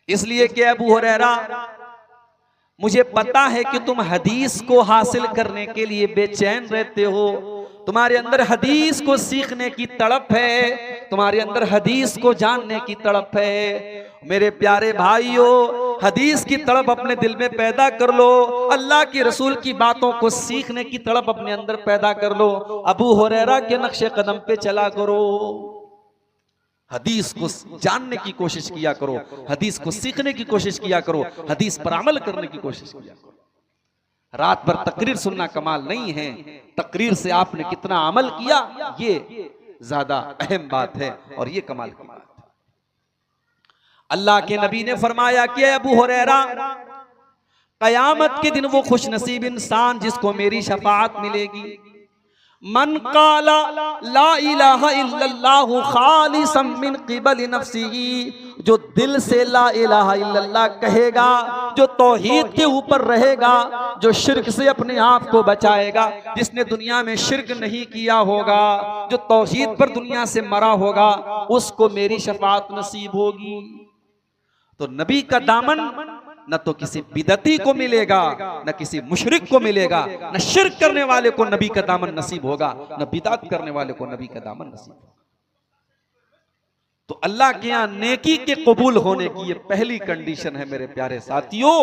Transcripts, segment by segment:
इसलिए कि अबू हुरैरा, मुझे पता है कि तुम हदीस को हासिल करने के लिए बेचैन रहते हो, तुम्हारे अंदर हदीस को सीखने की तड़प है, तुम्हारे अंदर हदीस को जानने की तड़प है। मेरे प्यारे भाइयों, हदीस की तड़प अपने दिल में पैदा कर लो, अल्लाह के रसूल की बातों को सीखने की तड़प अपने अंदर पैदा कर लो। अबू हुरैरा के नक्शे कदम पे चला करो, हदीस को जानने की कोशिश किया करो, हदीस को सीखने की कोशिश किया करो, हदीस पर अमल करने की कोशिश किया करो। रात भर तकरीर सुनना कमाल नहीं है, तकरीर से आपने कितना अमल किया ये ज्यादा अहम बात है और ये कमाल की बात है। अल्लाह के नबी ने फरमाया कि अबू हुरैरा, कयामत के दिन वो खुश नसीब इंसान जिसको मेरी शफाअत मिलेगी, मन काला ला इलाहा इल्लल्लाहु खालिसन मिन क़िबल नफ्सिही, जो दिल से ला इलाहा इल्लल्लाह कहेगा, जो तौहीद के ऊपर रहेगा, जो शिर्क से अपने आप को बचाएगा, जिसने दुनिया में शिर्क नहीं किया होगा, जो तौहीद पर दुनिया से मरा होगा, उसको मेरी शफाअत नसीब होगी। तो नबी का दामन न तो किसी बिदती को मिलेगा, न किसी मुशरिक को मिलेगा, न शिर्क करने वाले को नबी का दामन नसीब होगा, न बिदअत करने वाले को नबी का दामन नसीब होगा। तो अल्लाह के यहां नेकी के कबूल होने की ये पहली कंडीशन है मेरे प्यारे साथियों,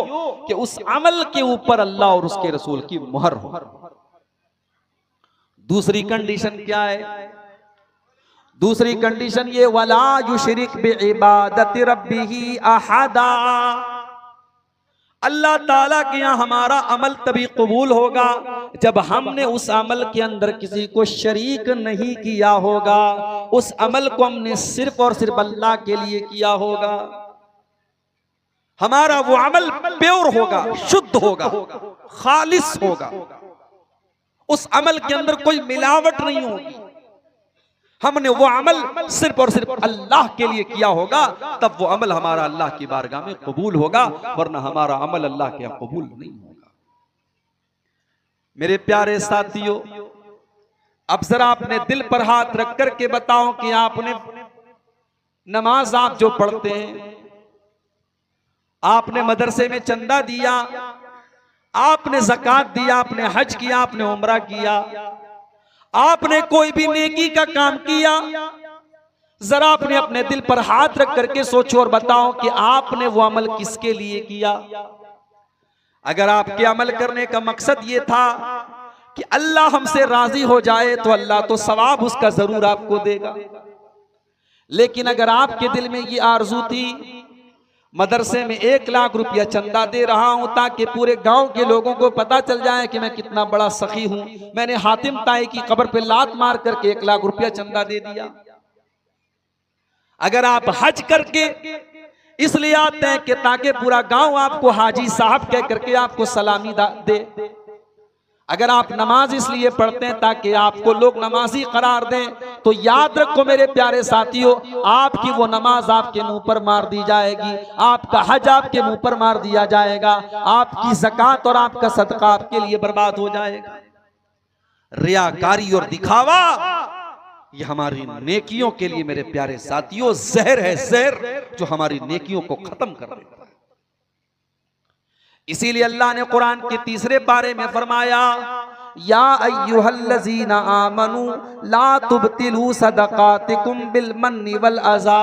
कि उस अमल के ऊपर अल्लाह और उसके रसूल की मुहर हो। दूसरी कंडीशन क्या है? दूसरी कंडीशन ये, वला युशरिक बिइबादति रब्बिही अहदा। अल्लाह ताला के यहाँ हमारा अमल तभी कबूल होगा जब हमने उस अमल के अंदर किसी को शरीक नहीं किया होगा, उस अमल को हमने सिर्फ और सिर्फ अल्लाह के लिए किया होगा। हमारा वो अमल प्योर होगा, शुद्ध होगा, खालिस होगा, उस अमल के अंदर कोई मिलावट नहीं होगी। हमने वो अमल सिर्फ और सिर्फ अल्लाह के लिए किया होगा, तब वो अमल हमारा अल्लाह की बारगाह में कबूल होगा, वरना हमारा अमल अल्लाह के यहाँ कबूल नहीं होगा। मेरे प्यारे साथियों, अब जरा अपने दिल पर हाथ रख करके बताओ कि आपने नमाज आप जो पढ़ते हैं, आपने मदरसे में चंदा दिया, आपने ज़कात दिया, आपने हज किया, आपने उम्रा किया, आपने कोई भी नेकी का काम किया, जरा आपने अपने दिल पर हाथ रख करके सोचो और बताओ कि आपने वो अमल किसके लिए किया। अगर आपके अमल करने का मकसद ये था कि अल्लाह हमसे राजी हो जाए, तो अल्लाह तो सवाब उसका जरूर आपको देगा। लेकिन अगर आपके दिल में ये आरजू थी, मदरसे में 1 लाख रुपया चंदा दे रहा हूं ताकि पूरे गांव के लोगों को पता चल जाए कि मैं कितना बड़ा सखी हूं, मैंने हातिम ताई की कब्र पे लात मार करके 1 लाख रुपया चंदा दे दिया। अगर आप हज करके इसलिए आते हैं कि ताकि पूरा गांव आपको हाजी साहब कह करके आपको सलामी दे, अगर आप नमाज इसलिए पढ़ते हैं ताकि आपको लोग नमाजी करार दें, तो याद रखो मेरे प्यारे साथियों, आपकी वो नमाज आपके मुंह पर मार दी जाएगी, आपका हज आपके मुंह पर मार दिया जाएगा, आपकी ज़कात और आपका सदका आपके लिए बर्बाद हो जाएगा। रियाकारी और दिखावा ये हमारी नेकियों के लिए मेरे प्यारे साथियों जहर है, जहर जो हमारी नेकियों को खत्म कर देता है। इसीलिए अल्लाह ने कुरान के 3रे पारे में फरमाया, या अय्युहल्लज़ीना आमनू ला तुबतिलू सदकातिकुम बिल मन्नि वल अज़ा।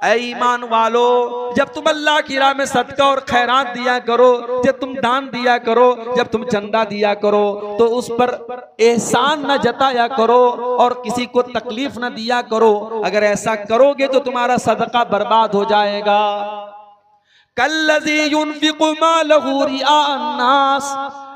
ऐ ईमान वालो, जब तुम अल्लाह की राह में सदका और खैरात दिया करो, जब तुम दान दिया करो, जब तुम चंदा दिया करो, तो उस पर एहसान न जताया करो और किसी को तकलीफ न दिया करो। अगर ऐसा करोगे तो तुम्हारा सदका बर्बाद हो जाएगा। कल्लज़ी युनफ़िक़ु मालहु रिआअन नास।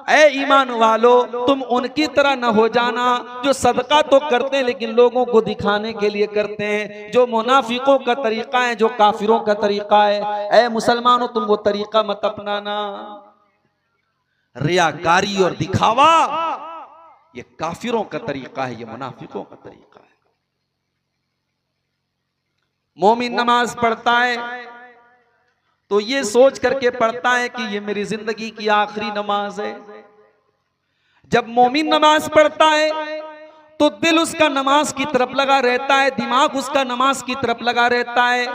ऐ ईमान वालो, तुम उनकी तरह न हो जाना जो सदका तो करते हैं लेकिन लोगों को दिखाने के लिए करते हैं, जो मुनाफिकों का तरीका है, जो काफिरों का तरीका है। ऐ मुसलमानों, तुम वो तरीका मत अपनाना। रियाकारी और दिखावा ये काफिरों का तरीका है, ये मुनाफिकों का तरीका है। मोमिन नमाज पढ़ता है तो ये सोच करके पढ़ता है कि ये मेरी जिंदगी की आखिरी नमाज है। जब मोमिन नमाज पढ़ता है तो दिल उसका नमाज की तरफ लगा रहता है, दिमाग उसका नमाज की तरफ लगा रहता है।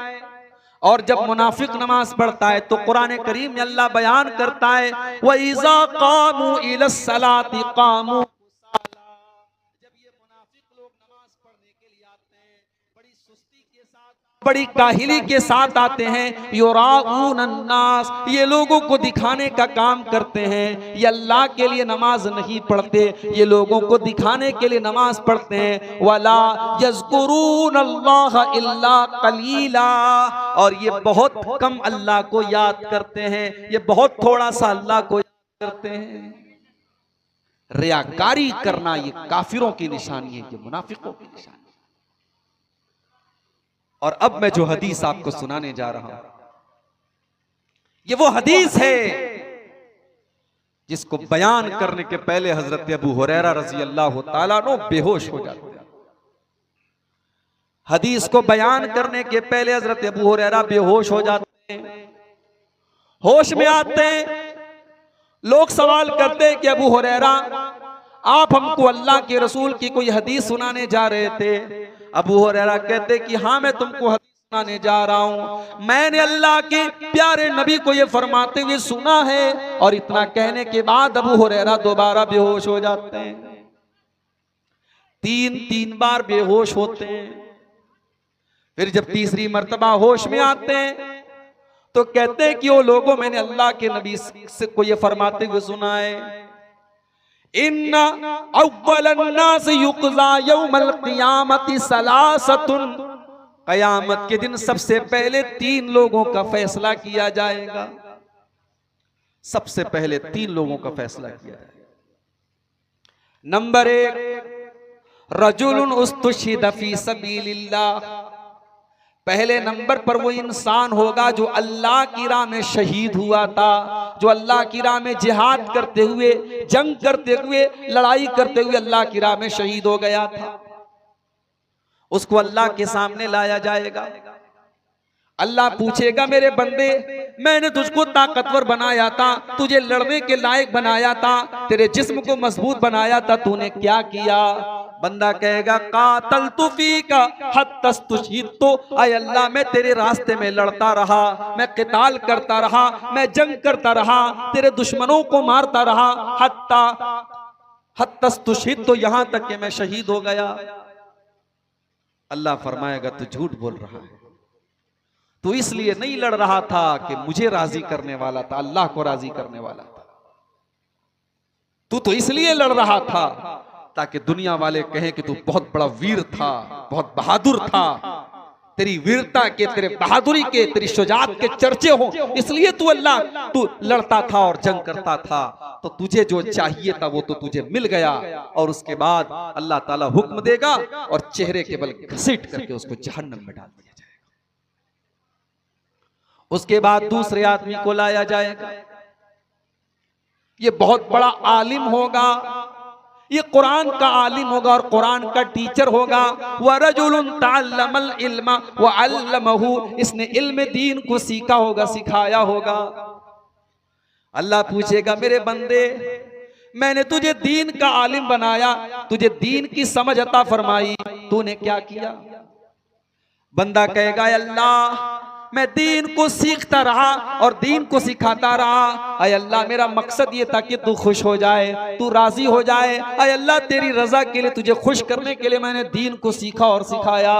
और जब मुनाफिक नमाज पढ़ता है तो कुरान करीम में अल्लाह बयान करता है वइज़ा क़ामू इलस्सलाति क़ामू कुसाला। जब ये मुनाफिक लोग नमाज पढ़ने के लिए आते हैं बड़ी सुस्ती के साथ, बड़ी काहिली के साथ आते हैं। युराऊन अन्नास, ये लोगों को दिखाने का काम करते हैं। ये अल्लाह के लिए नमाज नहीं पढ़ते, ये लोगों को दिखाने के लिए नमाज पढ़ते हैं। वला यज़कुरून अल्लाह इल्ला कलीला, और ये बहुत कम अल्लाह को याद करते हैं, ये बहुत थोड़ा सा अल्लाह को याद करते हैं। रियाकारी करना ये काफिरों की निशानी है, ये मुनाफिकों की निशानी है। और अब मैं जो हदीस आपको सुनाने जा रहा हूं ये वो हदीस है जिसको बयान करने के पहले हजरत अबू हुरैरा रज़ी अल्लाह ताला अन्हु बेहोश हो जाते हैं। हदीस को बयान करने के पहले हजरत अबू हुरैरा बेहोश हो जाते हैं। होश में आते हैं, लोग सवाल करते हैं कि अबू हुरैरा आप हमको अल्लाह के रसूल की कोई हदीस सुनाने जा रहे थे। अबू हुरैरा कहते कि हाँ मैं तुमको हदीस सुनाने जा रहा हूं, मैंने अल्लाह के प्यारे नबी को ये फरमाते हुए सुना है। और इतना कहने के बाद अबू हुरैरा दोबारा बेहोश हो जाते हैं। तीन बार बेहोश होते हैं। फिर जब तीसरी मर्तबा होश में आते हैं तो कहते हैं कि वो लोगों मैंने अल्लाह के नबी से को ये फरमाते हुए सुना है इन्ना अव्वलन नास युक़ज़ा यौमल क़ियामति सलासतुन, क़यामत के दिन सबसे पहले 3 लोगों का फैसला किया जाएगा। सबसे पहले 3 लोगों का फैसला किया जाएगा। नंबर 1 रजुलुन उस्तुशिद फी सबीलिल्लाह, पहले नंबर पर वो इंसान होगा जो अल्लाह की राह में शहीद हुआ था, जो अल्लाह की राह में जिहाद करते हुए, जंग करते हुए, लड़ाई करते हुए अल्लाह की राह में शहीद हो गया था। उसको अल्लाह के सामने लाया जाएगा। अल्लाह पूछेगा मेरे बंदे मैंने तुझको ताकतवर बनाया था, तुझे लड़ने के लायक बनाया था, तेरे जिस्म को मजबूत बनाया था, तूने क्या किया? बंदा कहेगा कातलतु फीका हत्ता स्तुशीदतु, आय अल्लाह मैं तेरे रास्ते में लड़ता रहा, मैं क़िताल करता रहा, मैं जंग करता रहा, तेरे दुश्मनों को मारता रहा, हत्ता स्तुशीदतु, यहां तक कि मैं शहीद हो गया। अल्लाह फरमाएगा तू झूठ बोल रहा है, तू इसलिए नहीं लड़ रहा था कि मुझे राजी करने वाला था, अल्लाह को राजी करने वाला था। तू तो इसलिए लड़ रहा था ताकि दुनिया वाले कहें कि तू बहुत बड़ा वीर था, बहुत बहादुर था, तेरी वीरता के, तेरे बहादुरी के, तेरी शुजाअत के चर्चे हो, इसलिए तू लड़ता था और जंग करता था। तो तुझे जो चाहिए था वो तो तुझे मिल गया। और उसके बाद अल्लाह ताला हुक्म देगा और चेहरे के बल घसीट करके उसको जहन्नम में डाल दिया जाएगा। उसके बाद दूसरे आदमी को लाया जाएगा। ये बहुत बड़ा आलिम होगा, ये कुरान का आलिम होगा और कुरान का टीचर होगा। वरजुलुन तअल्लमल इल्मा व अल्लमहु, इसने इल्म दीन को सीखा होगा, सिखाया होगा। अल्लाह पूछेगा मेरे बंदे मैंने तुझे दीन का आलिम बनाया, तुझे दीन की समझ अता फरमाई, तूने क्या किया? बंदा कहेगा अल्लाह मैं दीन को सीखता रहा और दीन को सिखाता रहा। अय अल्लाह मेरा मकसद ये था कि तू खुश हो जाए, तू राजी हो जाए। अय अल्लाह तेरी रजा के लिए, तुझे खुश करने के लिए मैंने दीन को सीखा और सिखाया।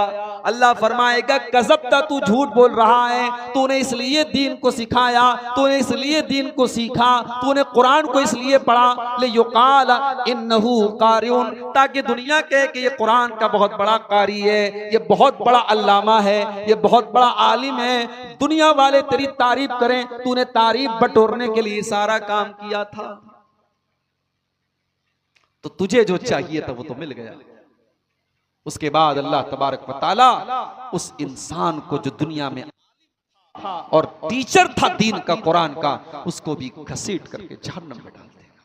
अल्लाह फरमाएगा कज़ब्ता, तू झूठ बोल रहा है, तूने इसलिए दीन को सिखाया, तूने इसलिए दीन को सीखा, तूने कुरान को इसलिए पढ़ा लियुक़ाल इन्नहु क़ारिउन, ताकि दुनिया कहे कि ये कुरान का बहुत बड़ा कारी है, ये बहुत बड़ा अल्लामा है, ये बहुत बड़ा आलिम है, दुनिया वाले तेरी तारीफ करें। तूने तारीफ बटोरने के लिए सारा काम किया था, तो तुझे जो चाहिए था वो तो मिल गया। उसके बाद अल्लाह तबारक व तआला उस इंसान को जो दुनिया में और टीचर था दीन का, कुरान का, उसको भी घसीट करके जहन्नम में डाल देगा।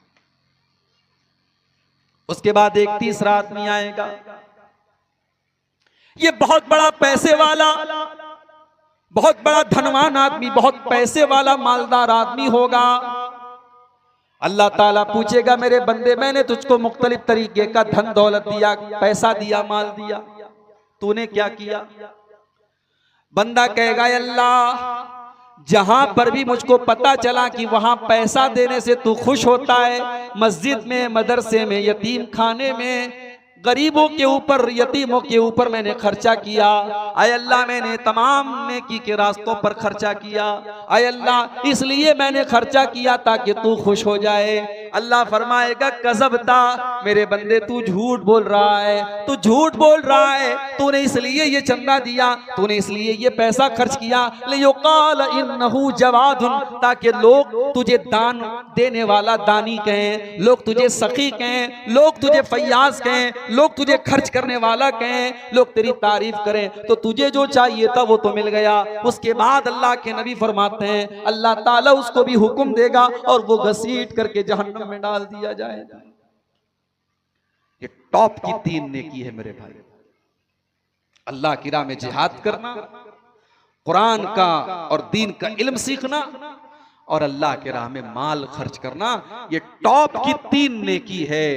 उसके बाद एक तीसरा आदमी आएगा। ये बहुत बड़ा पैसे वाला, बहुत बड़ा धनवान आदमी, बहुत पैसे वाला मालदार आदमी होगा। अल्लाह ताला पूछेगा मेरे बंदे मैंने तुझको मुख्तलिफ तरीके का धन दौलत दिया, पैसा दिया, माल दिया, तूने क्या किया? बंदा कहेगा अल्लाह, जहां पर भी मुझको पता चला कि वहां पैसा देने से तू खुश होता है, मस्जिद में, मदरसे में, यतीम खाने में, गरीबों के ऊपर, यतीमों के ऊपर मैंने खर्चा किया, आय अल्लाह मैंने तमाम नेकी के रास्तों पर खर्चा किया, आय अल्लाह इसलिए मैंने खर्चा किया ताकि तू खुश हो जाए। अल्लाह फरमाएगा कज़बता, मेरे बंदे तू झूठ बोल रहा है, तू झूठ बोल रहा है, तूने इसलिए ये चंदा दिया, तूने इसलिए ये पैसा खर्च किया, लियुक़ाल इन्नहु जवादुन, ताकि लोग तुझे दान देने वाला दानी कहें, लोग तुझे सखी कहें, लोग तुझे फैयाज कहें, लोग तुझे खर्च करने वाला कहें, लोग तेरी तारीफ करें। तो तुझे जो चाहिए था वो तो मिल गया। उसके बाद अल्लाह के नबी फरमाते हैं अल्लाह ताला उसको भी हुक्म देगा और वो घसीट करके जहन्नम में डाल दिया जाएगा। ये टॉप की 3 नेकी है मेरे भाई। अल्लाह की राह में जिहाद करना, कुरान का और दीन का इल्म सीखना और अल्लाह के राह में माल खर्च करना, ये टॉप की 3 नेकी है।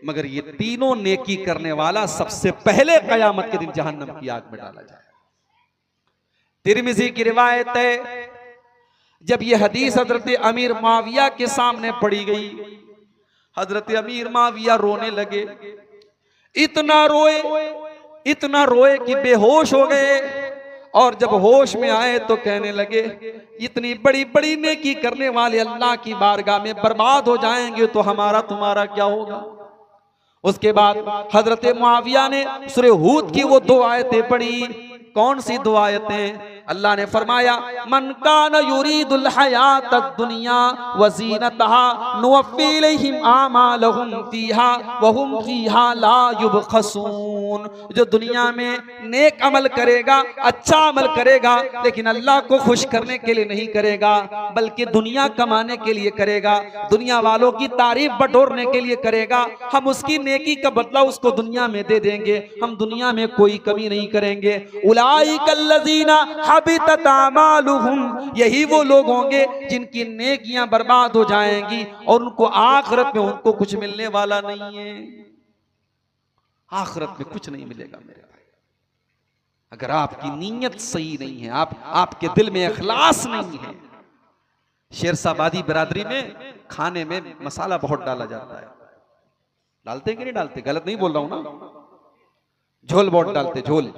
मगर ये तीनों नेकी करने वाला सबसे पहले कयामत के दिन जहन्नम की आग में डाला जाए। तिरमिज़ी की रिवायत है, जब ये हदीस हजरत अमीर माविया के सामने पड़ी गई, हजरत अमीर माविया रोने लगे, इतना रोए कि बेहोश हो गए। और जब होश में आए तो कहने लगे इतनी बड़ी बड़ी नेकी करने वाले अल्लाह की बारगाह में बर्बाद हो जाएंगे तो हमारा तुम्हारा क्या होगा। उसके बाद हजरत मुआविया ने सूरह हूद की वो 2 आयतें पढ़ी। कौन सी 2 आयतें? अल्लाह ने फरमाया मन कान युरीदुल हयातद दुनिया व ज़ीनतहा नुवफ़्फ़ी इलैहिम आमालहुम फ़ीहा व हुम फ़ीहा ला युबख़सून। जो दुनिया में नेक अमल करेगा, अच्छा अमल करेगा, लेकिन अल्लाह को खुश करने के लिए नहीं करेगा, बल्कि दुनिया कमाने के लिए करेगा, दुनिया वालों की तारीफ बटोरने के लिए करेगा, हम उसकी नेकी का बदला उसको दुनिया में दे देंगे, हम दुनिया में कोई कमी नहीं करेंगे। उलाइकल्लज़ीना हबितत आमालुहुम, यही वो लोग होंगे जिनकी नेकियां बर्बाद हो जाएंगी और उनको आखिरत में उनको कुछ मिलने वाला नहीं है। आखिरत में कुछ नहीं मिलेगा मेरे भाई। अगर आपकी नीयत सही नहीं है, आपके दिल में इखलास नहीं है। शेरशाबादी बिरादरी में खाने में मसाला बहुत डाला जाता है, डालते कि नहीं डालते? गलत नहीं बोल रहा हूं ना, झोल बहुत डालते, झोल।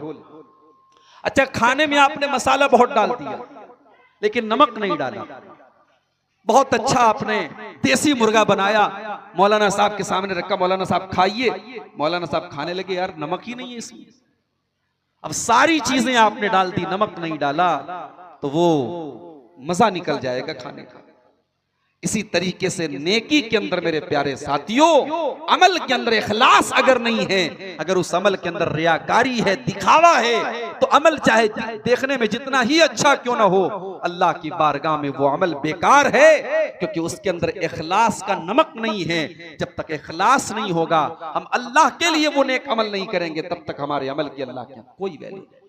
अच्छा, खाने में आपने मसाला बहुत डाल दिया लेकिन नमक नहीं डाला, बहुत अच्छा आपने देसी मुर्गा बनाया, मौलाना साहब के सामने रखा, मौलाना साहब खाइए, मौलाना साहब खाने लगे, यार नमक ही नहीं है इसमें। अब सारी चीजें आपने डाल दी, नमक नहीं डाला, तो वो मजा निकल जाएगा खाने का। इसी तरीके से नेकी के अंदर मेरे प्यारे साथियों, अमल के अंदर इखलास अगर नहीं है, अगर उस अमल के अंदर रियाकारी है, दिखावा है, तो अमल चाहे देखने में जितना ही अच्छा क्यों ना हो, अल्लाह की बारगाह में वो अमल बेकार है, क्योंकि उसके अंदर इखलास का नमक नहीं है। जब तक इखलास नहीं होगा, हम अल्लाह के लिए वो नेक अमल नहीं करेंगे, तब तक हमारे अमल की अल्लाह के कोई वैल्यू नहीं।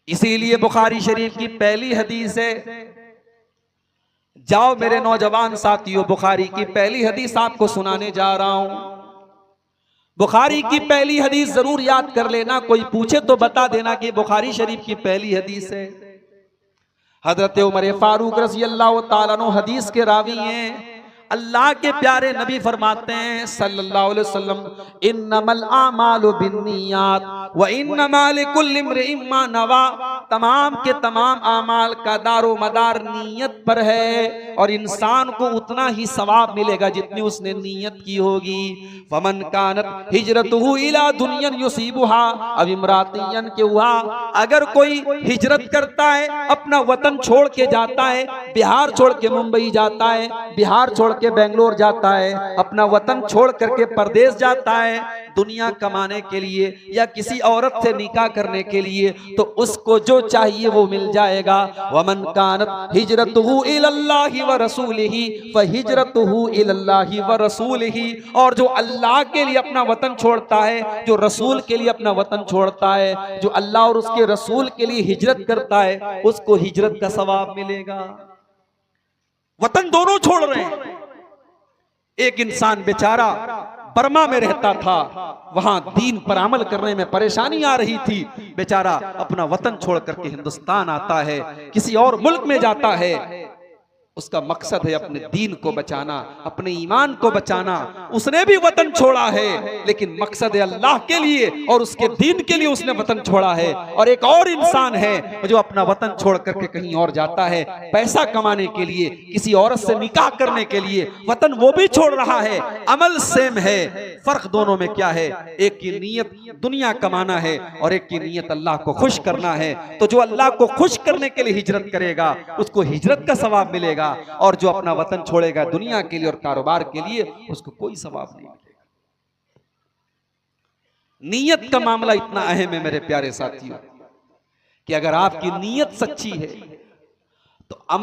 इसीलिए बुखारी शरीफ की पहली हदीस है, जाओ मेरे नौजवान साथियों, बुखारी की पहली हदीस आपको सुनाने जा रहा हूं। बुखारी की पहली हदीस जरूर याद कर लेना, कोई पूछे तो बता देना कि बुखारी शरीफ की पहली हदीस है। हजरत उमर फारूक रज़ी अल्लाह ताला अन्हु हदीस के रावी हैं। अल्लाह के प्यारे नबी फरमाते हैं सल्लल्लाहु अलैहि वसल्लम, इन्नमल आमालु बिन्नियात व इन्नमा लिकुल्लि इम्रिइन मा नवा। तमाम के तमाम आमाल का दारो मदार नीयत पर है और इंसान को उतना ही सवाब मिलेगा जितनी उसने नीयत की होगी। फमन कानत हिजरतुहु इला दुनियन युसीबुहा अव इमरातिन यनकिहुहा, अगर कोई हिजरत करता है, अपना वतन छोड़ के जाता है, बिहार छोड़ के मुंबई जाता है, बिहार छोड़ के बेंगलोर जाता है, अपना वतन छोड़ करके परदेश जाता है दुनिया कमाने के लिए या किसी औरत से निकाह करने के लिए, तो उसको जो चाहिए वो मिल जाएगा। वमन कानत हिजरतुहु इलल्लाहि व रसूलिही फहिजरतुहु इलल्लाहि व रसूलिही, और जो अल्लाह के लिए अपना वतन छोड़ता है, जो रसूल के लिए अपना वतन छोड़ता है, जो अल्लाह और उसके रसूल के लिए हिजरत करता है, उसको हिजरत का सवाब मिलेगा। वतन दोनों छोड़ रहे हैं। एक इंसान बेचारा बर्मा में रहता था, वहां दीन पर अमल करने में परेशानी आ रही थी। बेचारा अपना वतन छोड़ करके हिंदुस्तान आता है, किसी और मुल्क में जाता है। उसका मकसद है अपने दीन को बचाना, अपने ईमान को बचाना। उसने भी वतन छोड़ा है, लेकिन मकसद है अल्लाह के लिए और उसके दीन के लिए उसने वतन छोड़ा है। और एक और इंसान है जो अपना वतन छोड़ करके कहीं और जाता है पैसा कमाने के लिए, किसी औरत से निकाह करने के लिए, वतन वो भी छोड़ रहा है। अमल सेम है, फर्क दोनों में क्या है? एक की नीयत दुनिया कमाना है और एक की नीयत अल्लाह को खुश करना है। तो जो अल्लाह को खुश करने के लिए हिजरत करेगा उसको हिजरत का सवाब मिलेगा, और जो अपना वतन छोड़ेगा दुनिया के लिए और कारोबार के लिए उसको कोई सवाब नहीं मिलेगा। नीयत का मामला इतना अहम है मेरे प्यारे साथियों कि अगर आपकी नीयत सच्ची है तो अमल